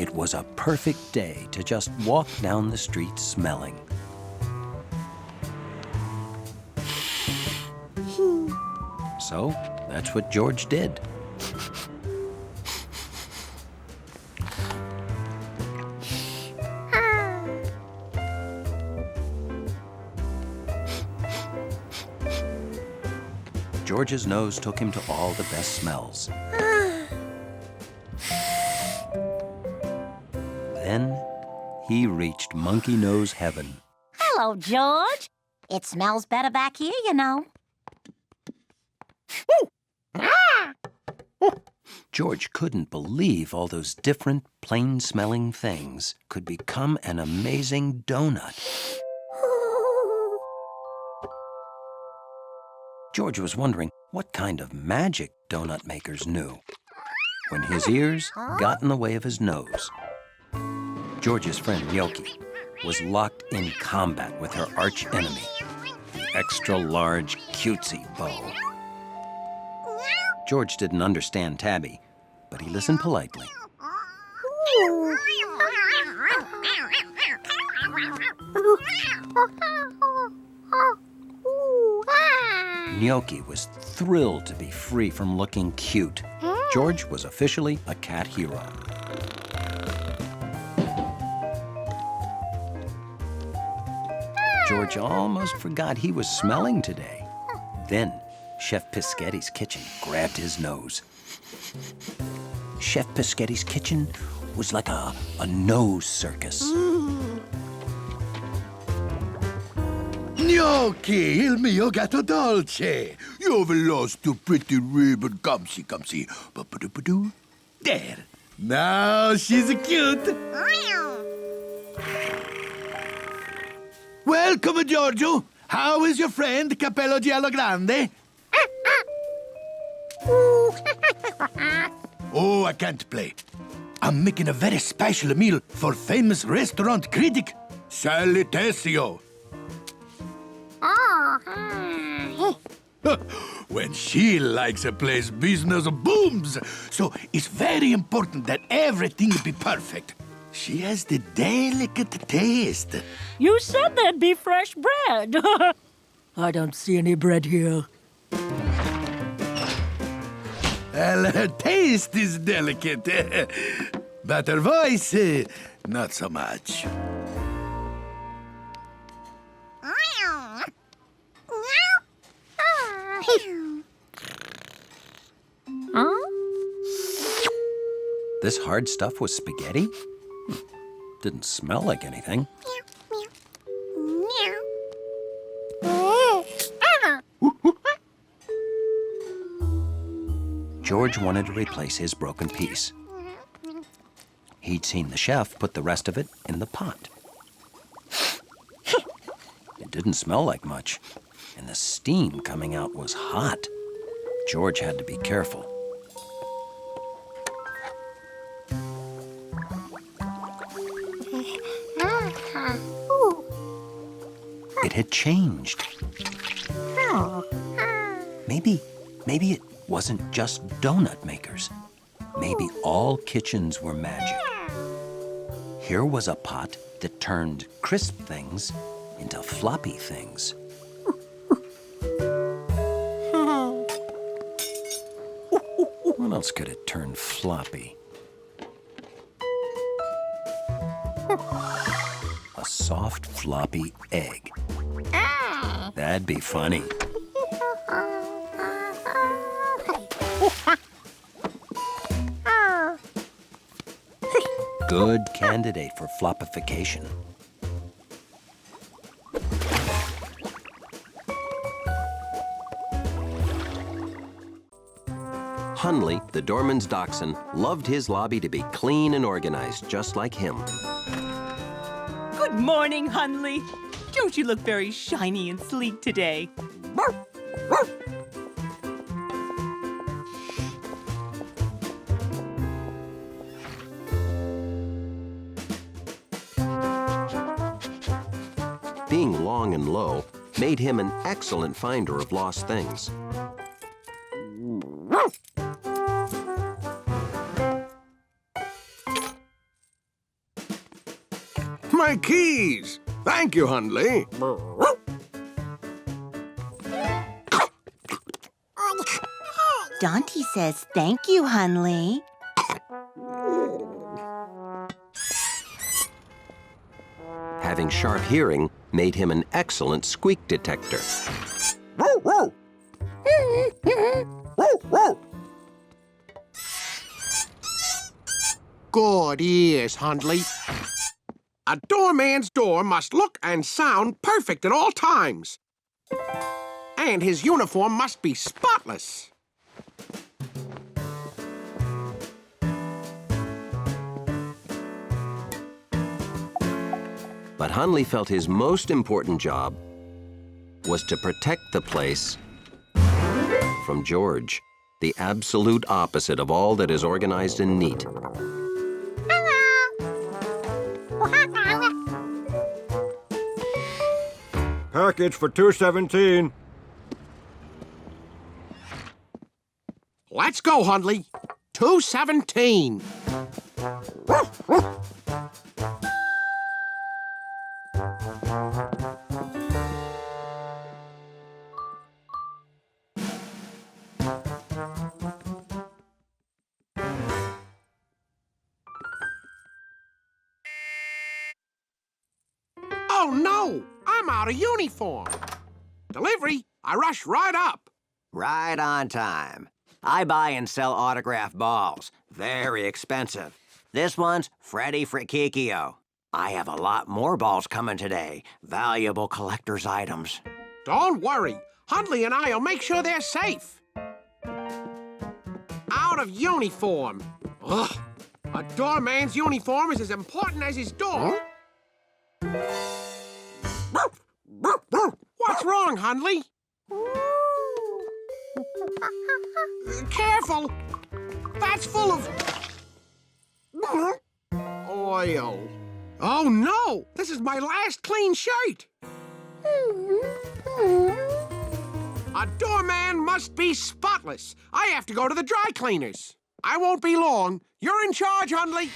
It was a perfect day to just walk down the street smelling. So that's what George did. George's nose took him to all the best smells. Then he reached Monkey Nose Heaven. Hello, George. It smells better back here, you know. George couldn't believe all those different, plain-smelling things could become an amazing donut. George was wondering what kind of magic donut makers knew when his ears got in the way of his nose. George's friend Gnocchi was locked in combat with her arch enemy, the extra-large cutesy beau. George didn't understand Tabby, but he listened politely. Gnocchi was thrilled to be free from looking cute. George was officially a cat hero. George almost forgot he was smelling today. Then, Chef Pisghetti's kitchen grabbed his nose. Chef Pisghetti's kitchen was like a nose circus. Gnocchi, il mio gatto dolce. You've lost your pretty ribbon. Come see, come see. Ba-ba-do-ba-doo. There. Now she's cute. Welcome, Giorgio. How is your friend Capello Giallo Grande? Oh, I can't play. I'm making a very special meal for famous restaurant critic, Sally Tessio. When she likes a place, business booms. So it's very important that everything be perfect. She has the delicate taste. You said there'd be fresh bread. I don't see any bread here. Well, her taste is delicate, but her voice, not so much. This hard stuff was spaghetti? Didn't smell like anything. George wanted to replace his broken piece. He'd seen the chef put the rest of it in the pot. It didn't smell like much, and the steam coming out was hot. George had to be careful. It had changed. Maybe it wasn't just donut makers. Maybe all kitchens were magic. Here was a pot that turned crisp things into floppy things. What else could it turn floppy? A soft, floppy egg. That'd be funny. Good candidate for floppification. Hunley, the doorman's dachshund, loved his lobby to be clean and organized, just like him. Good morning, Hunley. Don't you look very shiny and sleek today? Being long and low made him an excellent finder of lost things. my keys. Thank you, Hundley. Dante says thank you, Hundley. Having sharp hearing made him an excellent squeak detector. Good ears, Hundley. A doorman's door must look and sound perfect at all times. And his uniform must be spotless. But Hundley felt his most important job was to protect the place from George, the absolute opposite of all that is organized and neat. Package for 217. Let's go, Hundley. 217. Oh, no! I'm out of uniform. Delivery, I rush right up. Right on time. I buy and sell autographed balls. Very expensive. This one's Freddie Frikikio. I have a lot more balls coming today. Valuable collector's items. Don't worry. Hundley and I'll make sure they're safe. Out of uniform. Ugh. A doorman's uniform is as important as his door. What's wrong, Hundley? Careful! That's full of... oil. Oh, no! This is my last clean shirt! A doorman must be spotless. I have to go to the dry cleaners. I won't be long. You're in charge, Hundley.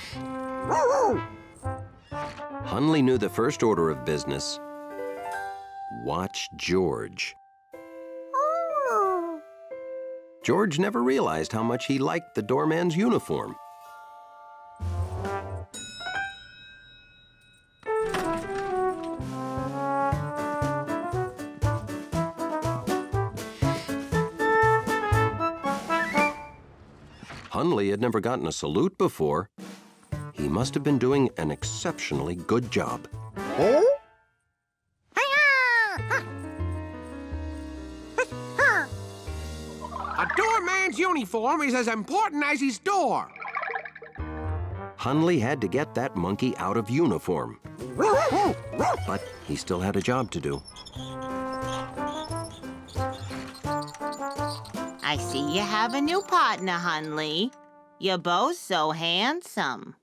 Hundley knew the first order of business. Watch George. George never realized how much he liked the doorman's uniform. Hundley had never gotten a salute before. He must have been doing an exceptionally good job. A doorman's uniform is as important as his door. Hundley had to get that monkey out of uniform. But he still had a job to do. I see you have a new partner, Hundley. You're both so handsome.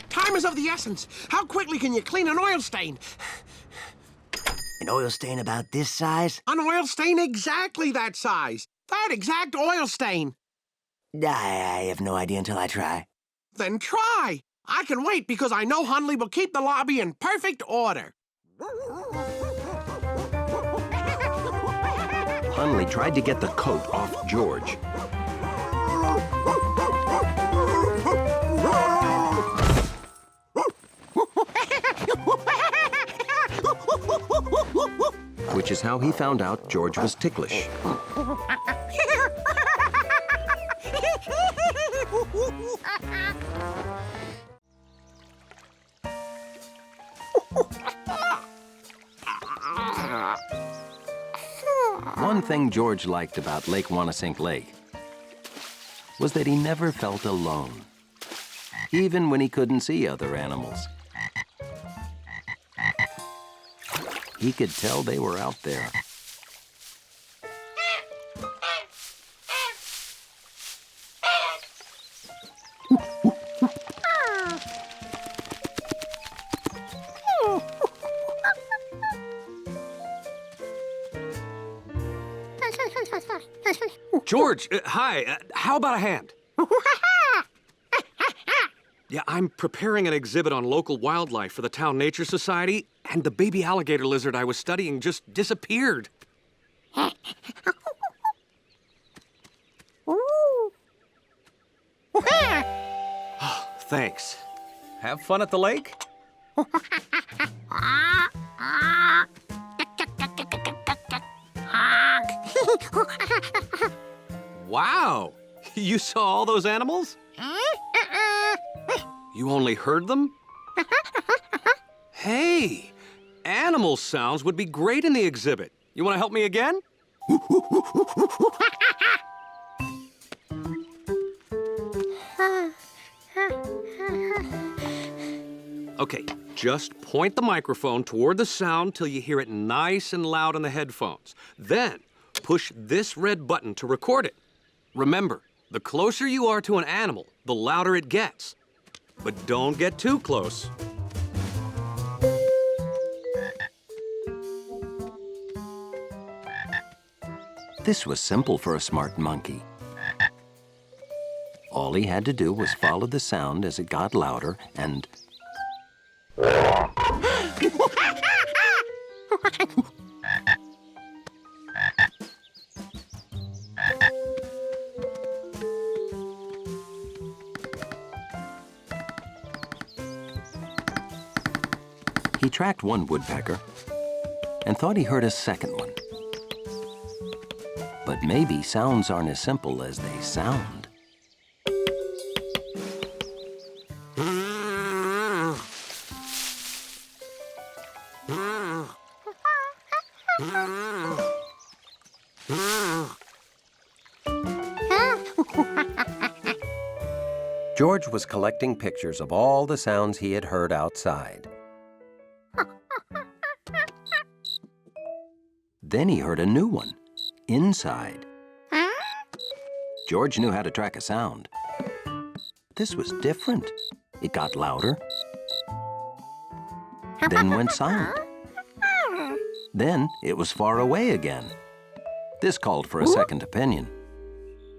Time is of the essence. How quickly can you clean an oil stain? An oil stain about this size? An oil stain exactly that size. That exact oil stain. I have no idea until I try. Then try. I can wait because I know Hundley will keep the lobby in perfect order. Hundley tried to get the coat off George. Which is how he found out George was ticklish. One thing George liked about Lake Wanasink Lake was that he never felt alone, even when he couldn't see other animals. He could tell they were out there. George, hi. How about a hand? Yeah, I'm preparing an exhibit on local wildlife for the Town Nature Society, and the baby alligator lizard I was studying just disappeared. Oh, thanks. Have fun at the lake? Wow! You saw all those animals? You only heard them? Hey, animal sounds would be great in the exhibit. You want to help me again? Okay, just point the microphone toward the sound till you hear it nice and loud in the headphones. Then, push this red button to record it. Remember, the closer you are to an animal, the louder it gets. But don't get too close. This was simple for a smart monkey. All he had to do was follow the sound as it got louder and... He tracked one woodpecker and thought he heard a second one. But maybe sounds aren't as simple as they sound. George was collecting pictures of all the sounds he had heard outside. Then he heard a new one, inside. George knew how to track a sound. This was different. It got louder, then went silent. Then it was far away again. This called for a second opinion.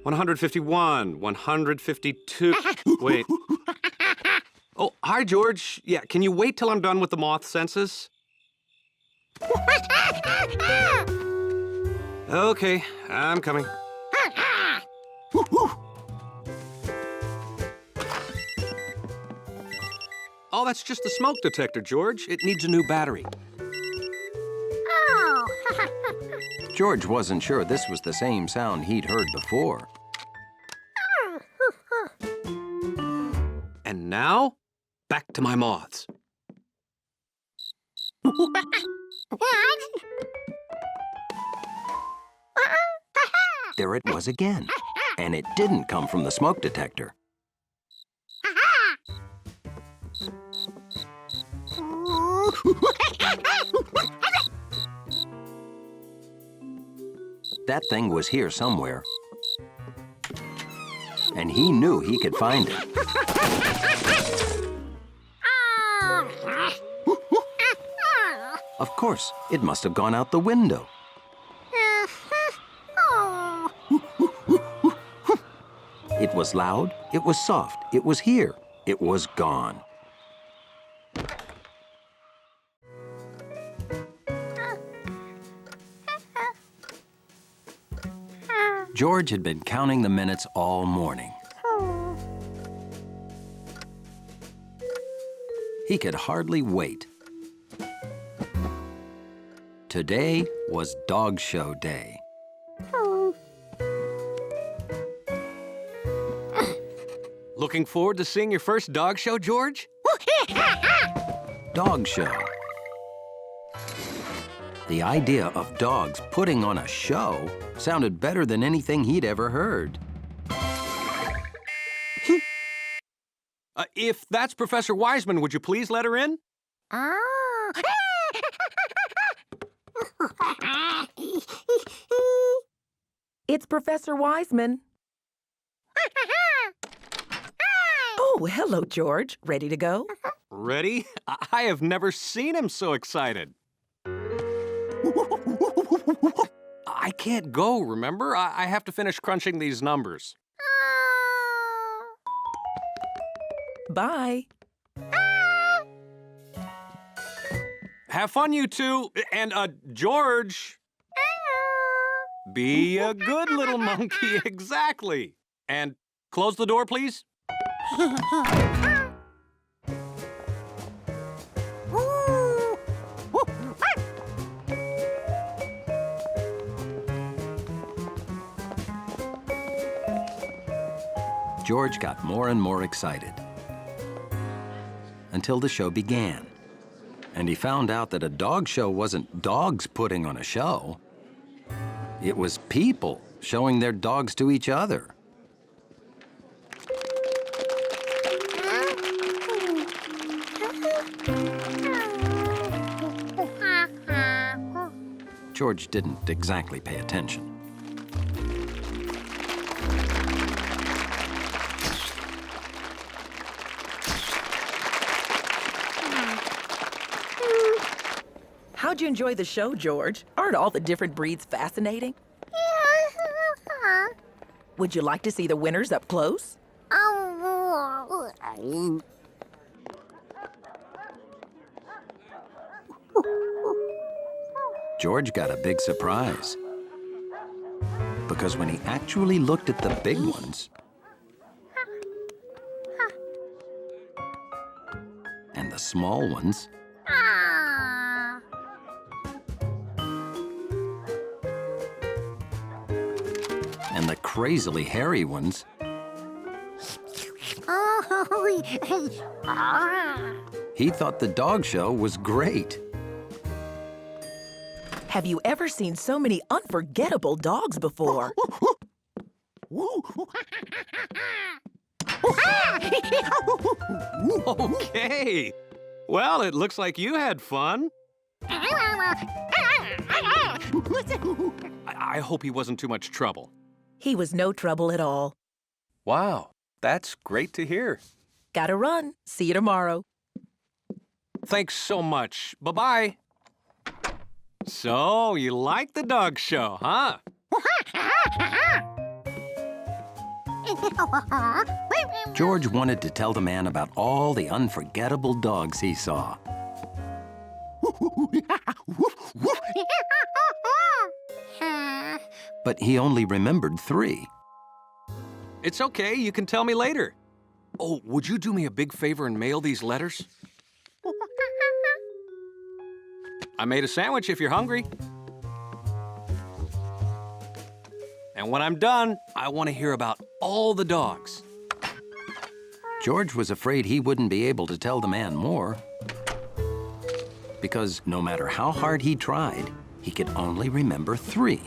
151, 152. Wait. Oh, hi, George. Yeah, can you wait till I'm done with the moth census? Okay, I'm coming. Oh, that's just the smoke detector, George. It needs a new battery. George wasn't sure this was the same sound he'd heard before. And now, back to my moths. There it was again, and it didn't come from the smoke detector. That thing was here somewhere, and he knew he could find it. Of course, it must have gone out the window. It was loud, it was soft, it was here, it was gone. George had been counting the minutes all morning. He could hardly wait. Today was dog show day. Looking forward to seeing your first dog show, George? Dog show. The idea of dogs putting on a show sounded better than anything he'd ever heard. If that's Professor Wiseman, would you please let her in? It's Professor Wiseman. Oh, hello, George. Ready to go? Ready? I have never seen him so excited. I can't go, remember? I have to finish crunching these numbers. Bye. Have fun, you two. And, George. Be a good little monkey, exactly. And close the door, please. George got more and more excited until the show began. And he found out that a dog show wasn't dogs putting on a show. It was people showing their dogs to each other. George didn't exactly pay attention. How'd you enjoy the show, George? Aren't all the different breeds fascinating? Would you like to see the winners up close? George got a big surprise. Because when he actually looked at the big ones and the small ones, and the crazily hairy ones, he thought the dog show was great. Have you ever seen so many unforgettable dogs before? Okay. Well, it looks like you had fun. I hope he wasn't too much trouble. He was no trouble at all. Wow, that's great to hear. Gotta run. See you tomorrow. Thanks so much. Bye-bye. So, you like the dog show, huh? George wanted to tell the man about all the unforgettable dogs he saw. But he only remembered 3. It's okay, you can tell me later. Oh, would you do me a big favor and mail these letters? I made a sandwich if you're hungry. And when I'm done, I want to hear about all the dogs. George was afraid he wouldn't be able to tell the man more, because no matter how hard he tried, he could only remember 3.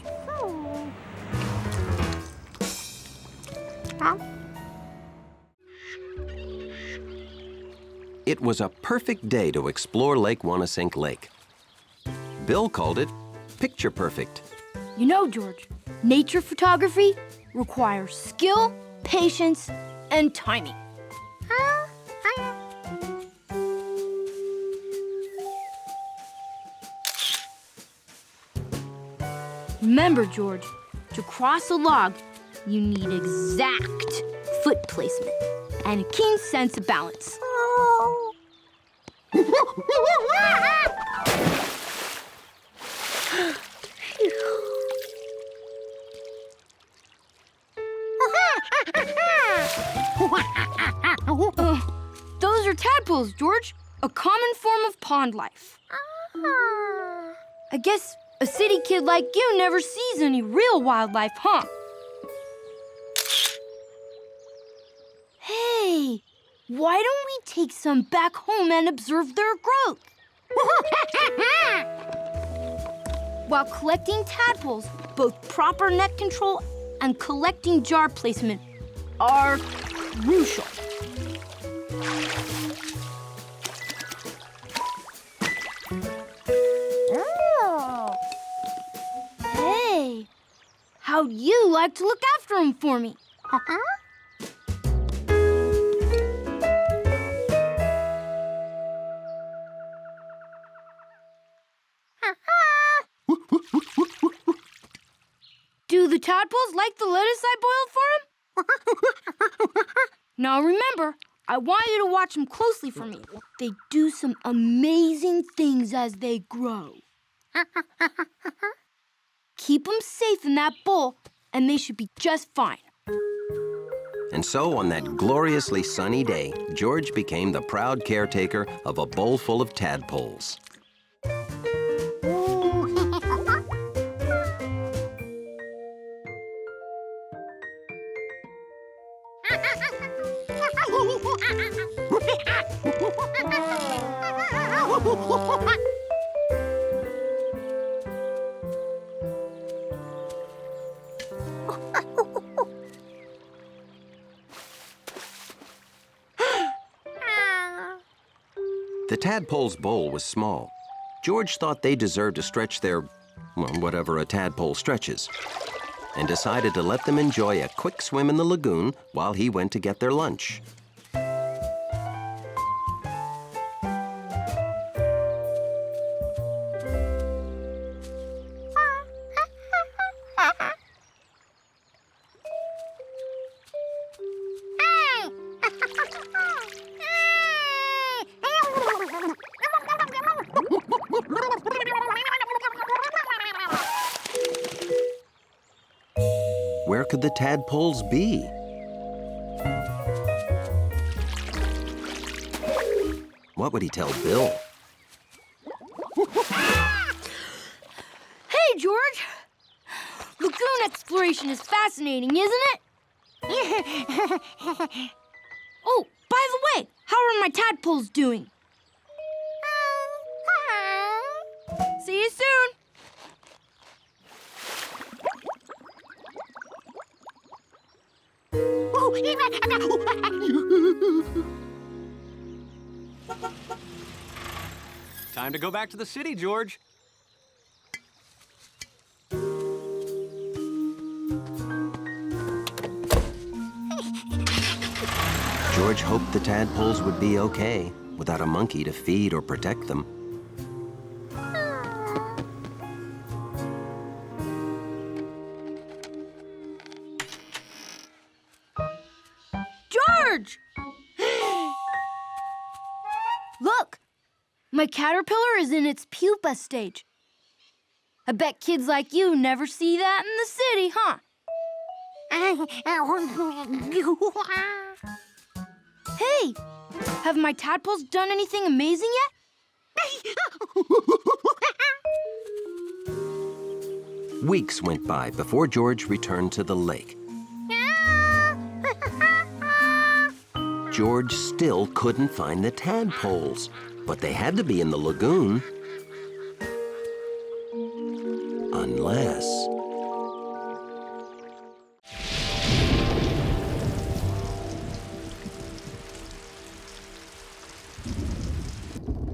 It was a perfect day to explore Lake Wanasink Lake. Bill called it picture perfect. You know, George, nature photography requires skill, patience, and timing. Remember, George, to cross a log, you need exact foot placement and a keen sense of balance. Those are tadpoles, George. A common form of pond life. I guess a city kid like you never sees any real wildlife, huh? Hey, why don't we take some back home and observe their growth? While collecting tadpoles, both proper net control and collecting jar placement are crucial. Hey, how'd you like to look after them for me? Do the tadpoles like the lettuce I boiled for them? Now remember, I want you to watch them closely for me. They do some amazing things as they grow. Keep them safe in that bowl, and they should be just fine. And so, on that gloriously sunny day, George became the proud caretaker of a bowl full of tadpoles. The tadpole's bowl was small. George thought they deserved to stretch their, well, whatever a tadpole stretches, and decided to let them enjoy a quick swim in the lagoon while he went to get their lunch. Where could the tadpoles be? What would he tell Bill? Hey, George! Lagoon exploration is fascinating, isn't it? Oh, by the way, how are my tadpoles doing? See you soon! Time to go back to the city, George. George hoped the tadpoles would be okay without a monkey to feed or protect them. George! Look! My caterpillar is in its pupa stage. I bet kids like you never see that in the city, huh? Hey! Have my tadpoles done anything amazing yet? Weeks went by before George returned to the lake. George still couldn't find the tadpoles, but they had to be in the lagoon. Unless...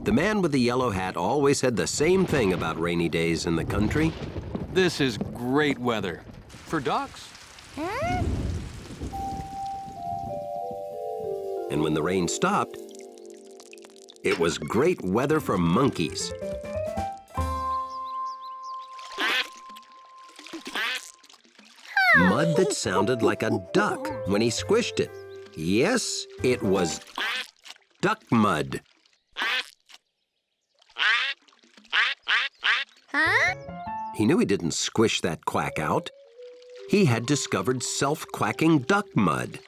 The man with the yellow hat always said the same thing about rainy days in the country. This is great weather. For ducks. And when the rain stopped, it was great weather for monkeys. Mud that sounded like a duck when he squished it. Yes, it was duck mud. He knew he didn't squish that quack out. He had discovered self-quacking duck mud.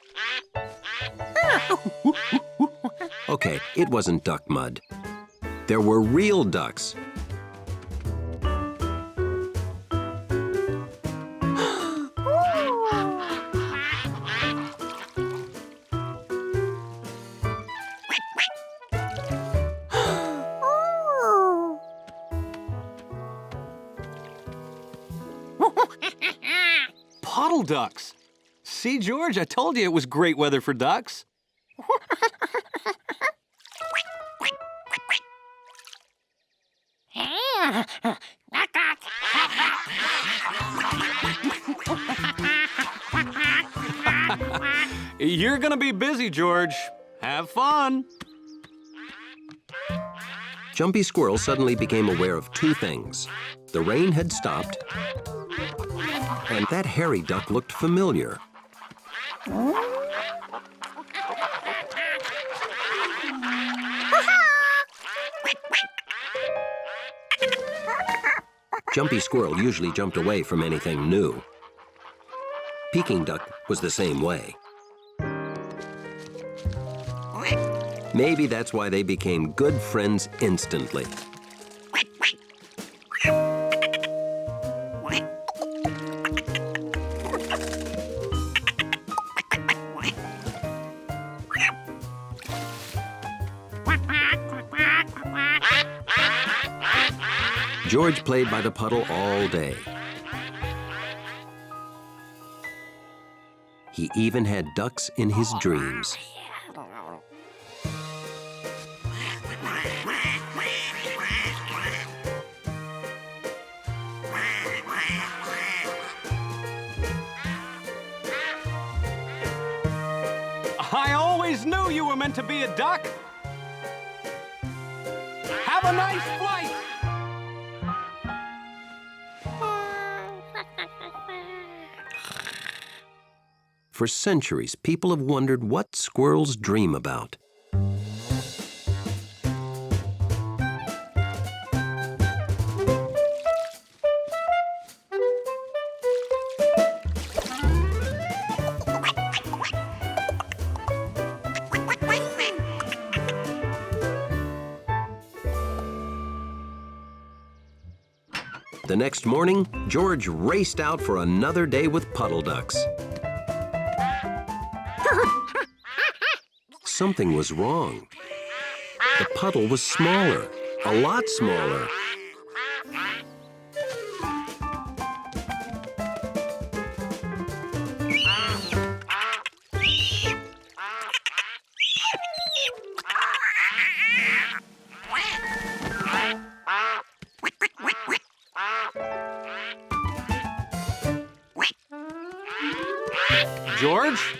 Okay, it wasn't duck mud. There were real ducks. Puddle ducks. See, George, I told you it was great weather for ducks. You're gonna be busy, George. Have fun. Jumpy Squirrel suddenly became aware of two things. The rain had stopped, And that hairy duck looked familiar. Jumpy Squirrel usually jumped away from anything new. Peking Duck was the same way. Maybe that's why they became good friends instantly. George played by the puddle all day. He even had ducks in his dreams. I always knew you were meant to be a duck. Have a nice flight. For centuries, people have wondered what squirrels dream about. The next morning, George raced out for another day with puddle ducks. Something was wrong. The puddle was smaller, a lot smaller. George?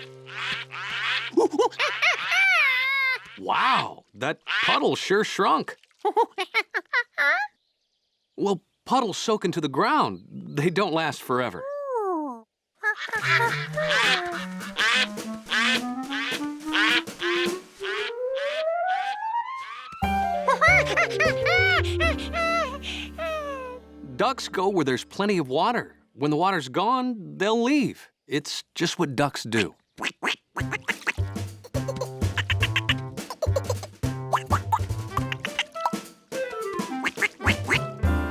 Wow, that puddle sure shrunk. Well, puddles soak into the ground. They don't last forever. Ducks go where there's plenty of water. When the water's gone, they'll leave. It's just what ducks do.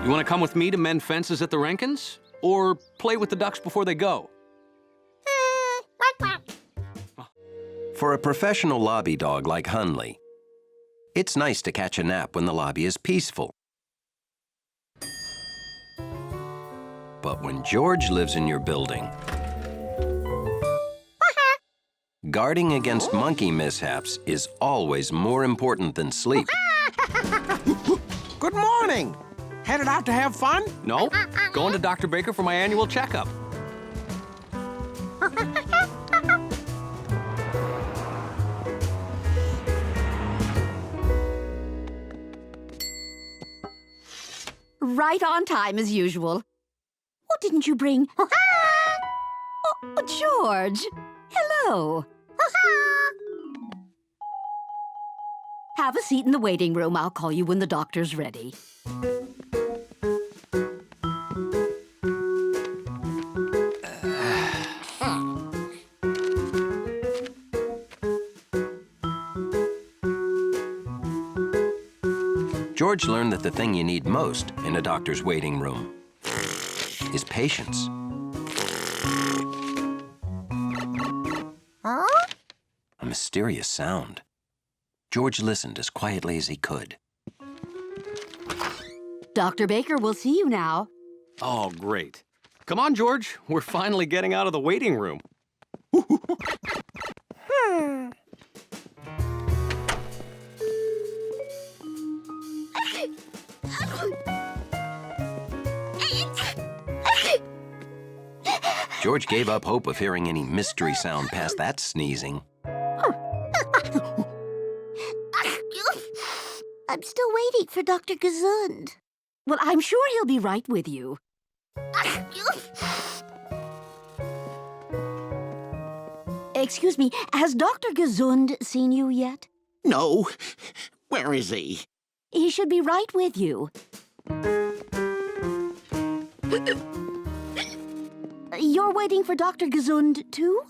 You want to come with me to mend fences at the Rankins? Or play with the ducks before they go? For a professional lobby dog like Hunley, it's nice to catch a nap when the lobby is peaceful. But when George lives in your building, guarding against monkey mishaps is always more important than sleep. Good morning. Headed out to have fun? No, going to Dr. Baker for my annual checkup. Right on time as usual. What didn't you bring? Oh, George. Hello. Have a seat in the waiting room. I'll call you when the doctor's ready. George learned that the thing you need most in a doctor's waiting room is patience. Huh? A mysterious sound. George listened as quietly as he could. Dr. Baker will see you now. Oh, great. Come on, George. We're finally getting out of the waiting room. George gave up hope of hearing any mystery sound past that sneezing. I'm still waiting for Dr. Gesund. Well, I'm sure he'll be right with you. Excuse me, has Dr. Gesund seen you yet? No. Where is he? He should be right with you. You're waiting for Dr. Gesund, too?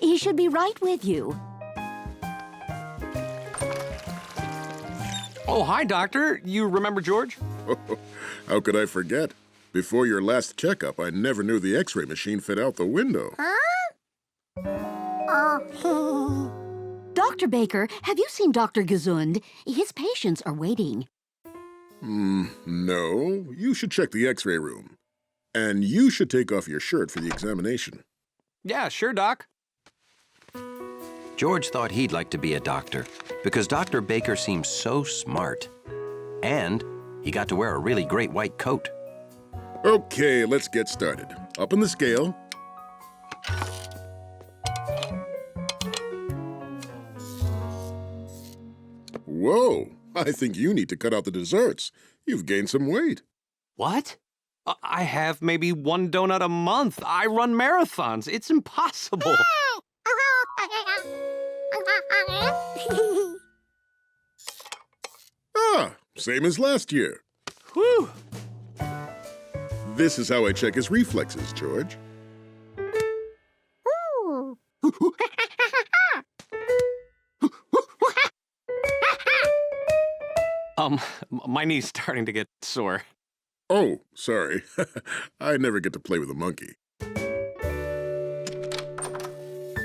He should be right with you. Oh, hi, Doctor. You remember George? How could I forget? Before your last checkup, I never knew the X-ray machine fit out the window. Dr. Baker, have you seen Dr. Gesund? His patients are waiting. No. You should check the X-ray room. And you should take off your shirt for the examination. Yeah, sure, Doc. George thought he'd like to be a doctor because Dr. Baker seemed so smart. And he got to wear a really great white coat. Okay, let's get started. Up on the scale. Whoa, I think you need to cut out the desserts. You've gained some weight. What? I have maybe one donut a month. I run marathons. It's impossible. Same as last year. Whew. This is how I check his reflexes, George. My knee's starting to get sore. Oh, sorry. I never get to play with a monkey.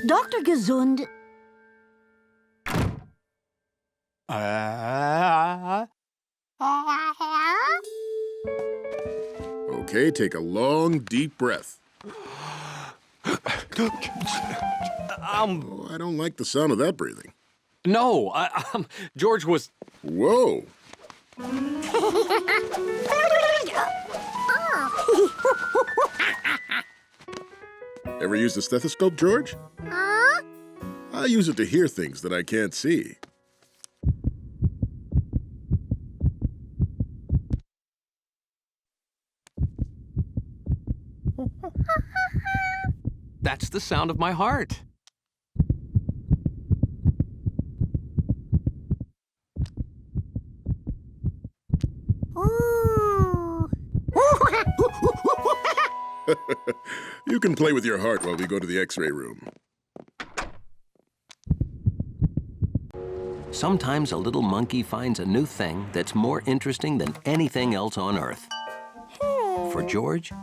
Dr. Gesund... Okay, take a long, deep breath. I don't like the sound of that breathing. No, George was... Whoa! Ever used a stethoscope, George? I use it to hear things that I can't see. That's the sound of my heart. You can play with your heart while we go to the X-ray room. Sometimes a little monkey finds a new thing that's more interesting than anything else on Earth. For George,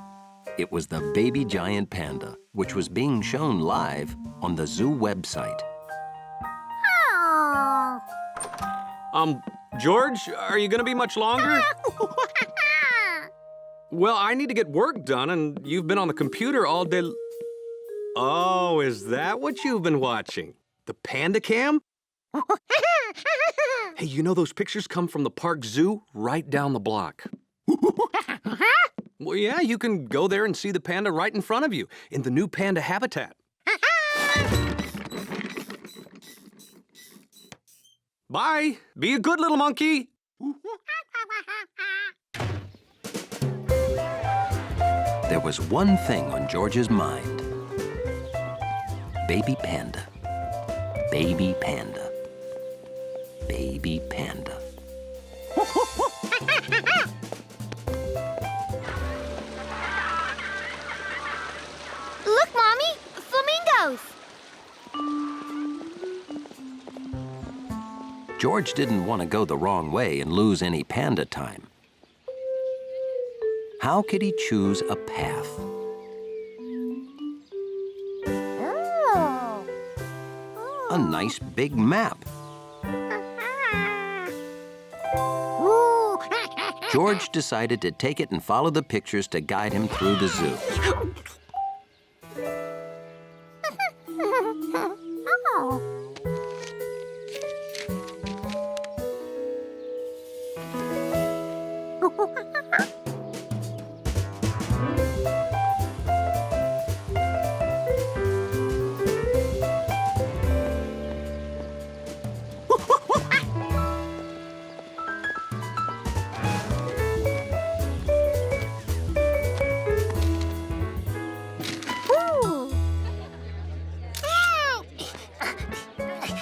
it was the baby giant panda, which was being shown live on the zoo website. George, are you gonna be much longer? Well, I need to get work done, and you've been on the computer all day. Oh, is that what you've been watching? The Panda Cam? Hey, you know those pictures come from the park zoo right down the block. Well, yeah, you can go there and see the panda right in front of you in the new panda habitat. Bye. Be a good little monkey. There was one thing on George's mind. Baby panda. Baby panda. Baby panda. Look, Mommy! Flamingos! George didn't want to go the wrong way and lose any panda time. How could he choose a path? A nice big map. George decided to take it and follow the pictures to guide him through the zoo.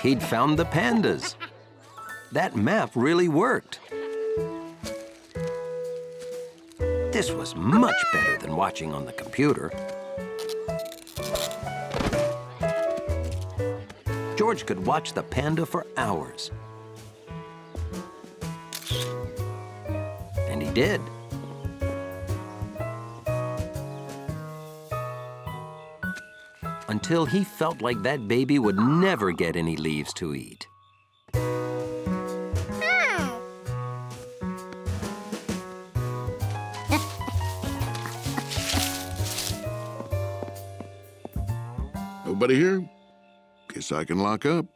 he'd found the pandas. That map really worked. This was much better than watching on the computer. George could watch the panda for hours. And he did. Until he felt like that baby would never get any leaves to eat. Nobody here? Guess I can lock up.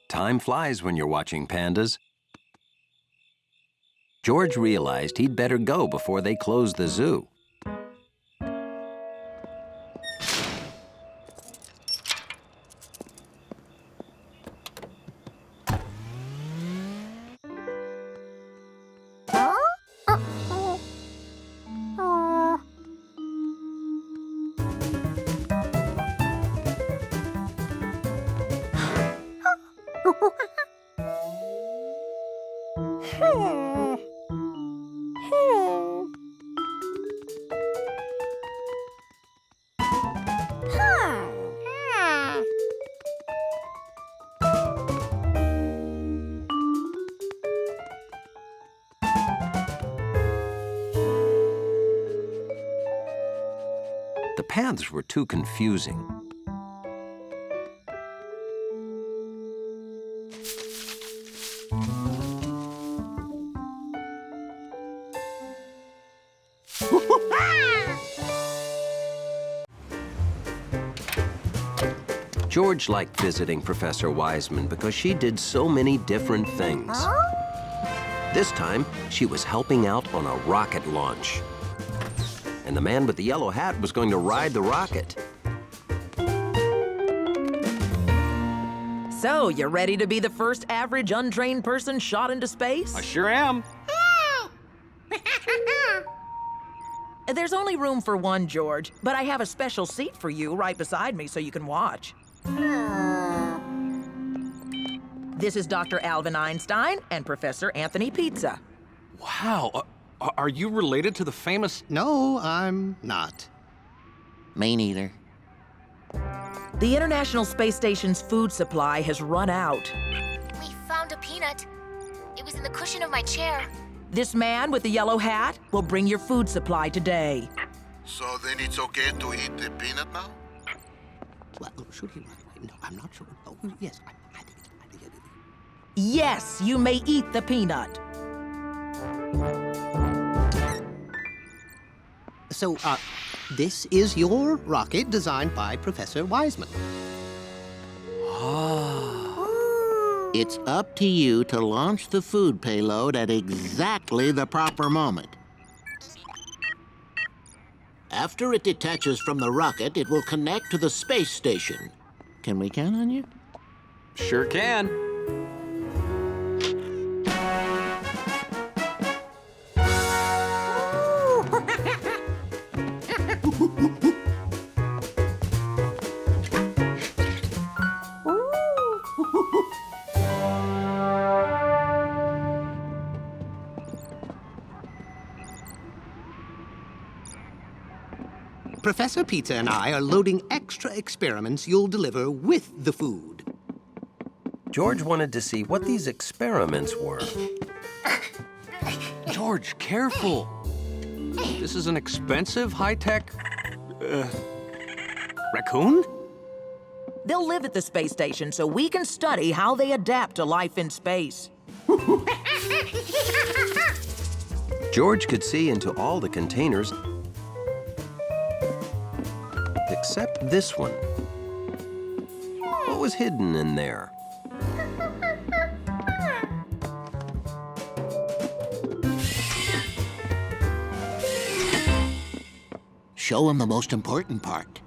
Time flies when you're watching pandas. George realized he'd better go before they close the zoo. The paths were too confusing. George liked visiting Professor Wiseman because she did so many different things. This time, she was helping out on a rocket launch. And the man with the yellow hat was going to ride the rocket. So, you ready to be the first average untrained person shot into space? I sure am. There's only room for one, George, but I have a special seat for you right beside me so you can watch. This is Dr. Alvin Einstein and Professor Anthony Pizza. Wow. Are you related to the famous... No, I'm not. Me neither. The International Space Station's food supply has run out. We found a peanut. It was in the cushion of my chair. This man with the yellow hat will bring your food supply today. So then it's okay to eat the peanut now? Well, should he? No, I'm not sure. Oh, yes, I think it. Yes, you may eat the peanut. So, this is your rocket designed by Professor Wiseman. It's up to you to launch the food payload at exactly the proper moment. After it detaches from the rocket, it will connect to the space station. Can we count on you? Sure can. Professor Pizza and I are loading extra experiments you'll deliver with the food. George wanted to see what these experiments were. George, careful. This is an expensive, high-tech... raccoon? They'll live at the space station so we can study how they adapt to life in space. George could see into all the containers except this one. Oh, was hidden in there? Show him the most important part.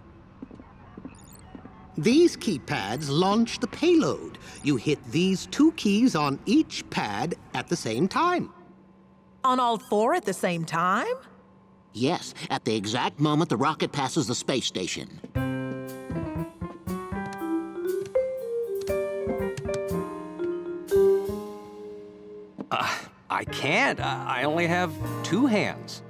These keypads launch the payload. You hit these 2 keys on each pad at the same time. On all 4 at the same time? Yes, at the exact moment the rocket passes the space station. I can't. I only have 2 hands.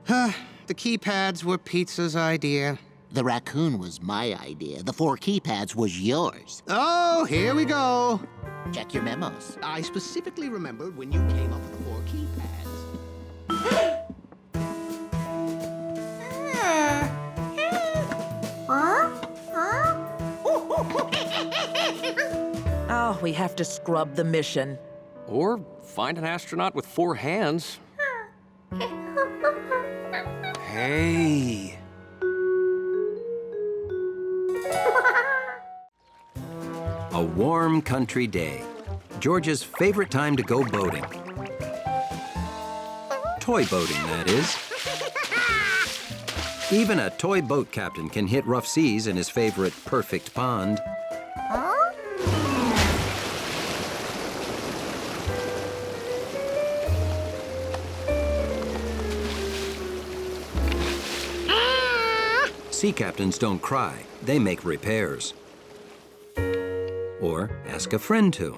The keypads were Pizza's idea. The raccoon was my idea. The 4 keypads was yours. Oh, here we go. Check your memos. I specifically remembered when you came up with the 4 keypads. Oh, we have to scrub the mission. Or find an astronaut with 4 hands. Hey. A warm country day. George's favorite time to go boating. Toy boating, that is. Even a toy boat captain can hit rough seas in his favorite perfect pond. Sea captains don't cry, they make repairs. Or ask a friend to.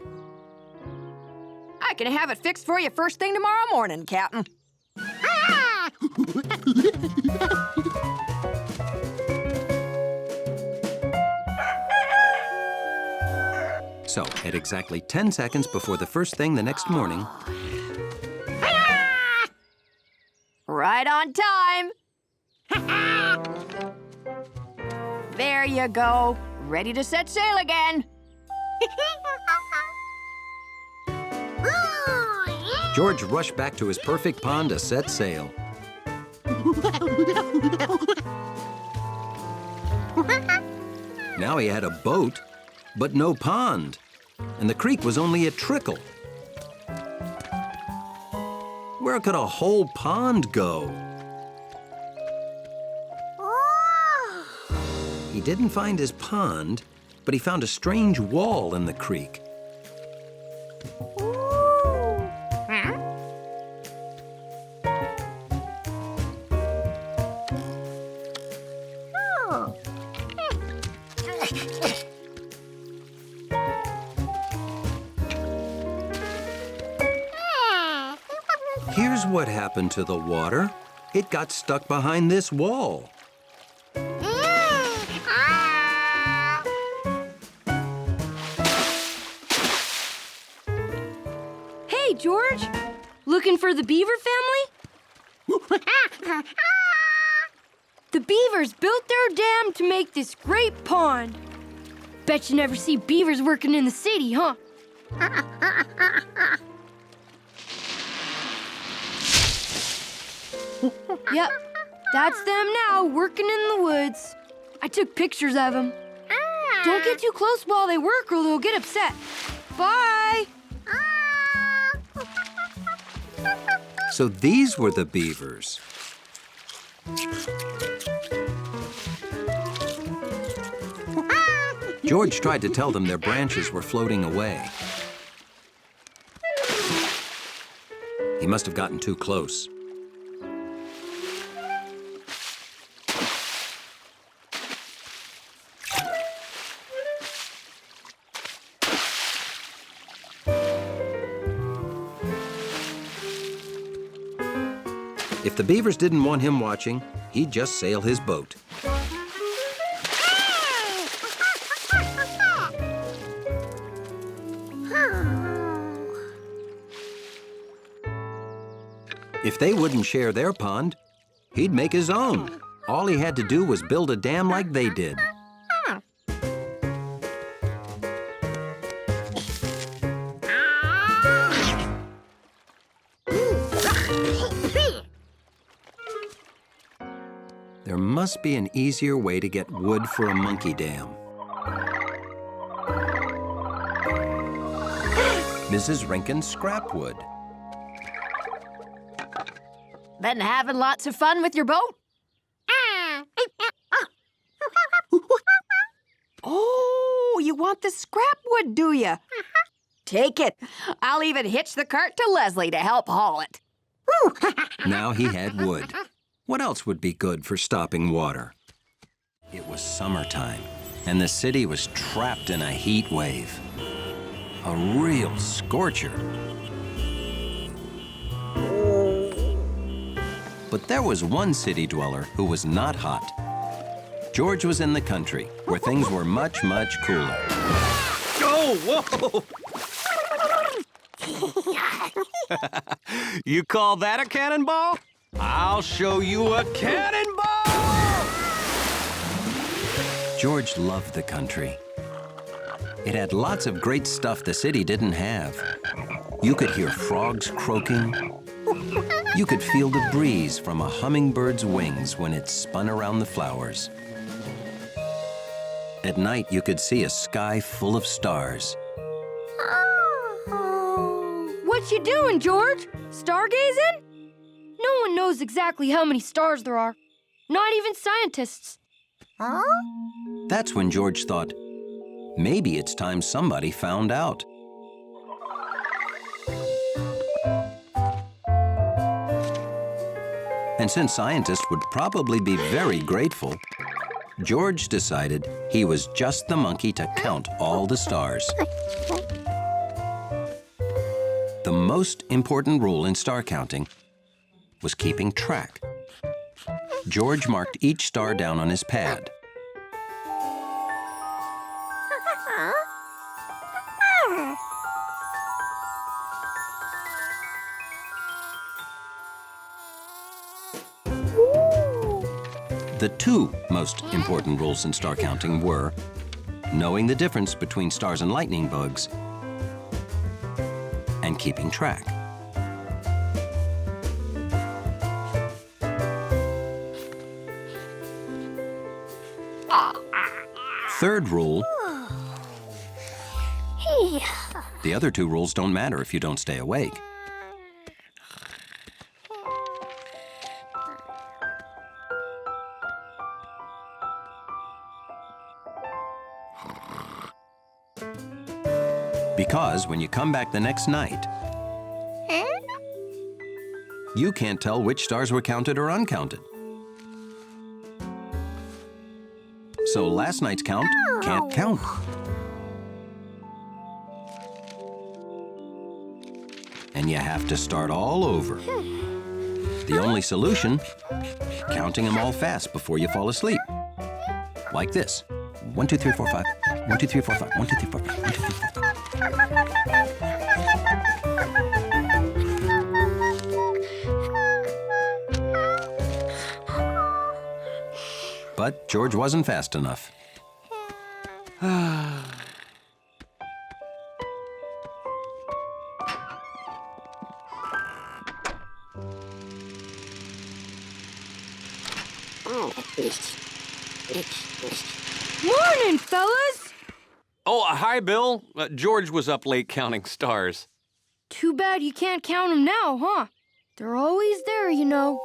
I can have it fixed for you first thing tomorrow morning, Captain. So, at exactly 10 seconds before the first thing the next morning, Right on time. There you go. Ready to set sail again. George rushed back to his perfect pond to set sail. Now he had a boat, but no pond, and the creek was only a trickle. Where could a whole pond go? He didn't find his pond, but he found a strange wall in the creek. Here's what happened to the water. It got stuck behind this wall. Hey, George! Looking for the beaver family? The beavers built their dam to make this great pond. Bet you never see beavers working in the city, huh? Yep, that's them now, working in the woods. I took pictures of them. Don't get too close while they work or they'll get upset. Bye! So these were the beavers. George tried to tell them their branches were floating away. He must have gotten too close. If the beavers didn't want him watching, he'd just sail his boat. If they wouldn't share their pond, he'd make his own. All he had to do was build a dam like they did. There must be an easier way to get wood for a monkey dam. Mrs. Rinkin's scrap wood. Been having lots of fun with your boat? Oh, you want the scrap wood, do you? Take it. I'll even hitch the cart to Leslie to help haul it. Now he had wood. What else would be good for stopping water? It was summertime, and the city was trapped in a heat wave. A real scorcher. But there was one city dweller who was not hot. George was in the country, where things were much, much cooler. Oh, whoa! You call that a cannonball? I'll show you a cannonball! George loved the country. It had lots of great stuff the city didn't have. You could hear frogs croaking. You could feel the breeze from a hummingbird's wings when it spun around the flowers. At night, you could see a sky full of stars. What you doing, George? Stargazing? No one knows exactly how many stars there are. Not even scientists. Huh? That's when George thought, maybe it's time somebody found out. And since scientists would probably be very grateful, George decided he was just the monkey to count all the stars. The most important rule in star counting was keeping track. George marked each star down on his pad. The two most important rules in star counting were knowing the difference between stars and lightning bugs and keeping track. Third rule, the other two rules don't matter if you don't stay awake. Because when you come back the next night, you can't tell which stars were counted or uncounted. So last night's count can't count. And you have to start all over. The only solution, counting them all fast before you fall asleep. Like this. 1, 2, 3, 4, 5. 1, 2, 3, 4, 5. 1, 2, 3, 4, 5. 1, 2, 3, 4, 5. But George wasn't fast enough. Morning, fellas! Oh, hi, Bill. George was up late counting stars. Too bad you can't count them now, huh? They're always there, you know.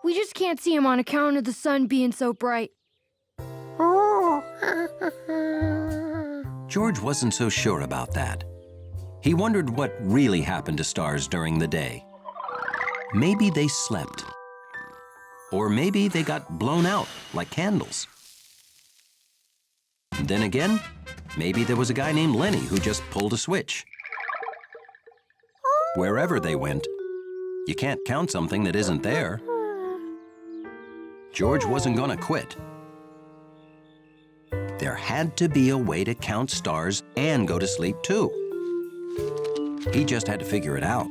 We just can't see them on account of the sun being so bright. George wasn't so sure about that. He wondered what really happened to stars during the day. Maybe they slept. Or maybe they got blown out like candles. Then again, maybe there was a guy named Lenny who just pulled a switch. Wherever they went, you can't count something that isn't there. George wasn't gonna quit. There had to be a way to count stars and go to sleep too. He just had to figure it out.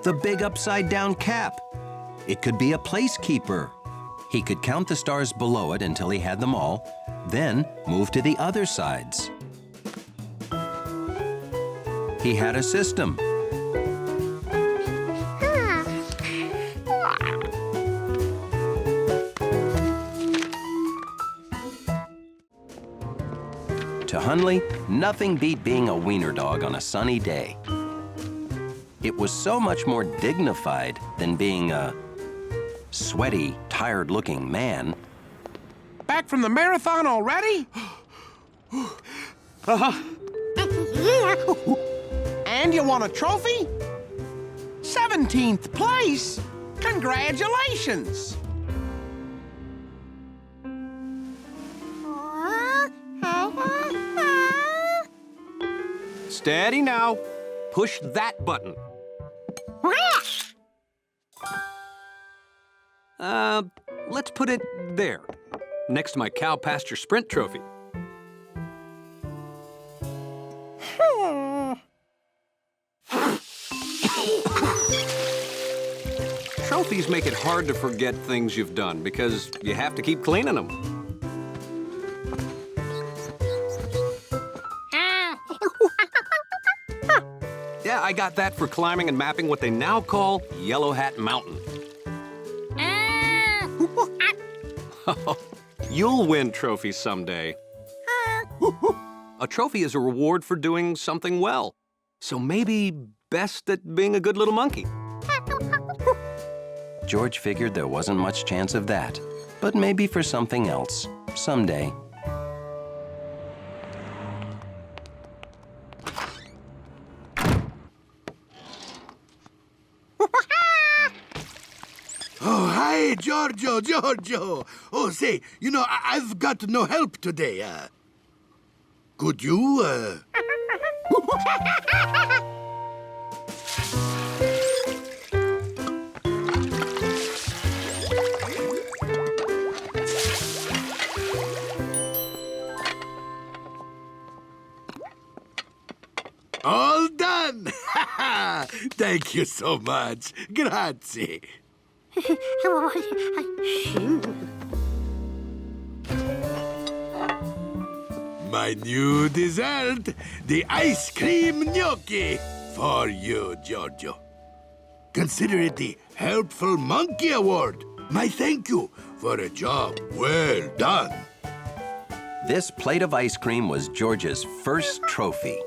The big upside-down cap. It could be a placekeeper. He could count the stars below it until he had them all, then move to the other sides. He had a system. To Hundley, nothing beat being a wiener dog on a sunny day. It was so much more dignified than being a sweaty, tired-looking man. Back from the marathon already? And you won a trophy? 17th place? Congratulations! Steady now. Push that button. Let's put it there, next to my cow pasture sprint trophy. Trophies make it hard to forget things you've done because you have to keep cleaning them. Yeah, I got that for climbing and mapping what they now call Yellow Hat Mountain. You'll win trophies someday. A trophy is a reward for doing something well. So maybe best at being a good little monkey. George figured there wasn't much chance of that, but maybe for something else, someday. Oh, hi, Giorgio. Oh, say, you know, I've got no help today. Could you, All done! Thank you so much. Grazie. My new dessert, the ice cream gnocchi, for you, Giorgio. Consider it the Helpful Monkey Award. My thank you for a job well done. This plate of ice cream was George's first trophy.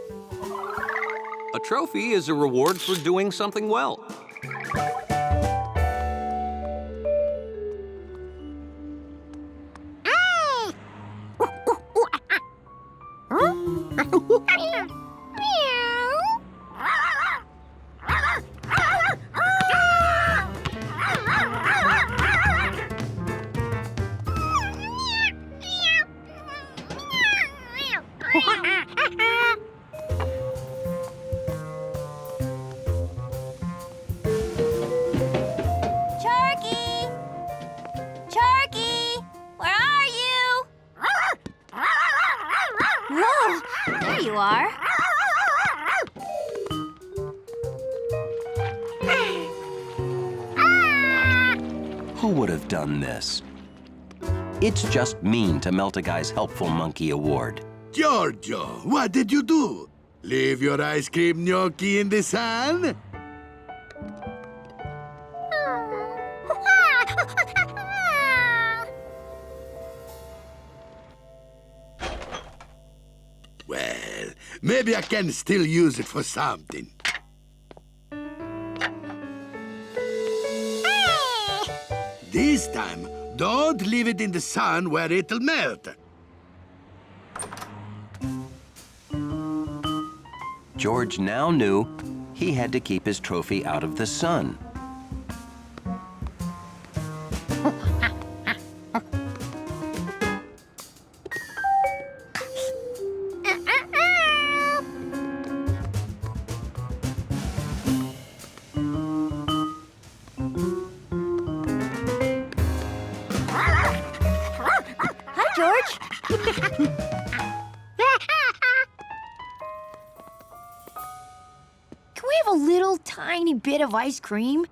A trophy is a reward for doing something well. Who would have done this? It's just mean to melt a guy's Helpful Monkey Award. Giorgio, what did you do? Leave your ice cream gnocchi in the sun? Well, maybe I can still use it for something. This time, don't leave it in the sun where it'll melt. George now knew he had to keep his trophy out of the sun. Tiny bit of ice cream?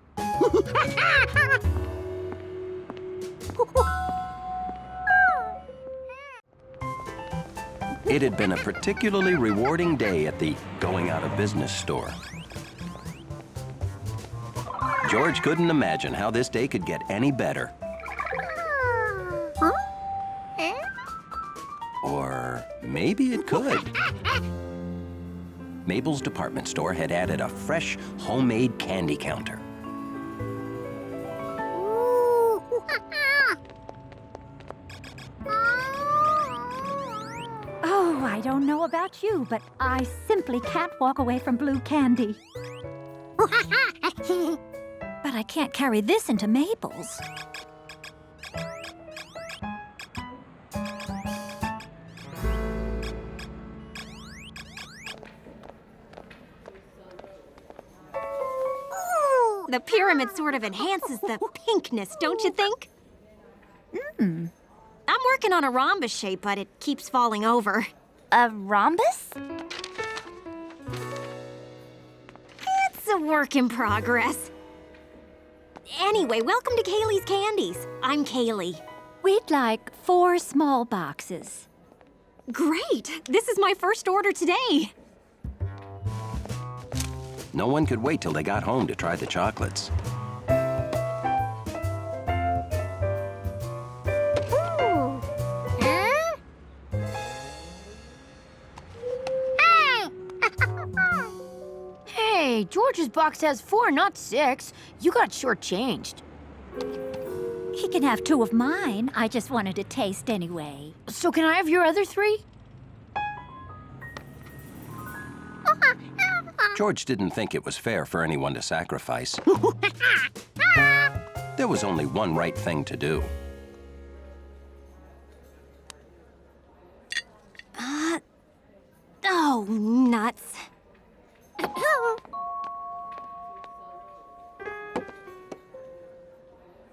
It had been a particularly rewarding day at the going-out-of-business store. George couldn't imagine how this day could get any better. Or maybe it could. Mabel's department store had added a fresh, homemade candy counter. Oh, I don't know about you, but I simply can't walk away from blue candy. But I can't carry this into Mabel's. The pyramid sort of enhances the pinkness, don't you think? I'm working on a rhombus shape, but it keeps falling over. A rhombus? It's a work in progress. Anyway, welcome to Kaylee's Candies. I'm Kaylee. We'd like 4 small boxes. Great! This is my first order today. No one could wait till they got home to try the chocolates. Hey, George's box has 4, not 6. You got shortchanged. He can have 2 of mine. I just wanted to taste anyway. So can I have your other 3? George didn't think it was fair for anyone to sacrifice. There was only one right thing to do. Oh, nuts.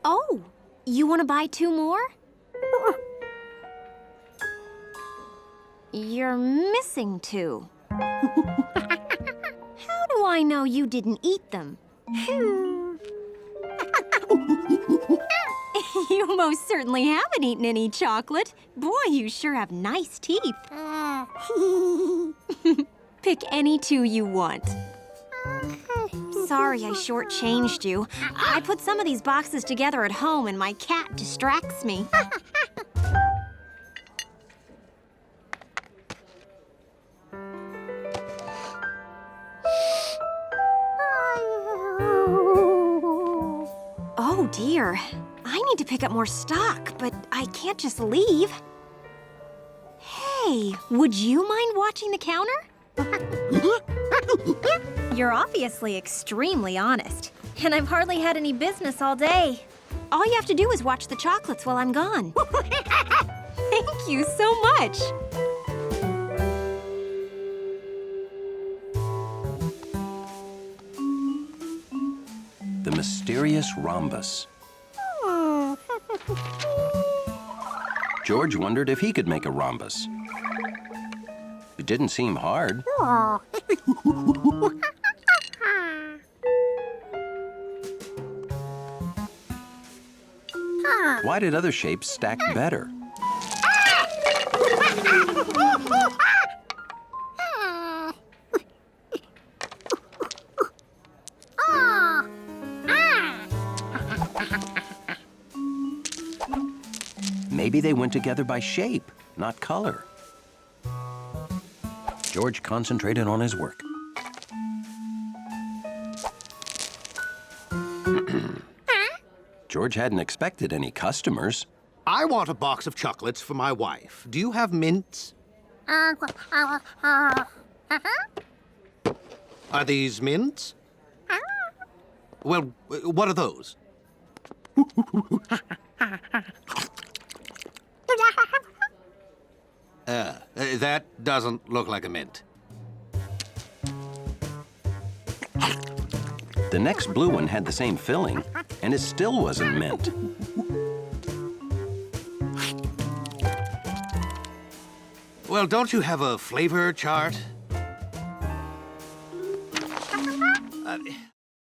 Oh, you want to buy 2 more? You're missing 2. How do I know you didn't eat them? You most certainly haven't eaten any chocolate. Boy, you sure have nice teeth. Pick any 2 you want. Sorry I shortchanged you. I put some of these boxes together at home and my cat distracts me. Oh dear. I need to pick up more stock, but I can't just leave. Hey, would you mind watching the counter? You're obviously extremely honest, and I've hardly had any business all day. All you have to do is watch the chocolates while I'm gone. Thank you so much. The mysterious rhombus. George wondered if he could make a rhombus. It didn't seem hard. Why did other shapes stack better? Maybe they went together by shape, not color. George concentrated on his work. George hadn't expected any customers. I want a box of chocolates for my wife. Do you have mints? Are these mints? Well, what are those? That doesn't look like a mint. The next blue one had the same filling, and it still wasn't mint. Well, don't you have a flavor chart?